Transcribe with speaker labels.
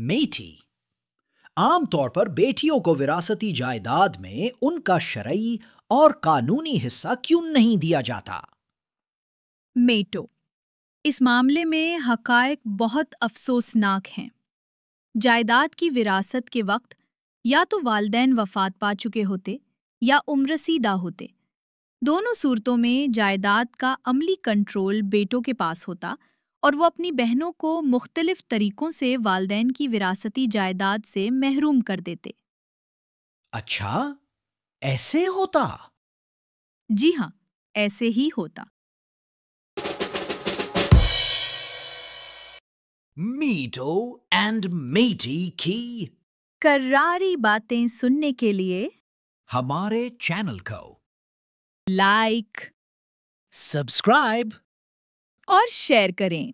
Speaker 1: मेटी। आमतौर पर बेटियों को विरासती जायदाद में उनका शरई और कानूनी हिस्सा क्यों नहीं दिया जाता?
Speaker 2: मेटो। इस मामले में हकायक बहुत अफसोसनाक हैं। जायदाद की विरासत के वक्त या तो वालिदैन वफात पा चुके होते या उम्रसीदा होते। दोनों सूरतों में जायदाद का अमली कंट्रोल बेटों के पास होता और वो अपनी बहनों को मुख्तलिफ तरीकों से वालिदैन की विरासती जायदाद से महरूम कर देते।
Speaker 1: अच्छा, ऐसे होता?
Speaker 2: जी हाँ, ऐसे ही होता।
Speaker 1: मीटो एंड मेटी की
Speaker 2: करारी बातें सुनने के लिए
Speaker 1: हमारे चैनल को
Speaker 2: लाइक
Speaker 1: सब्सक्राइब
Speaker 2: और शेयर करें।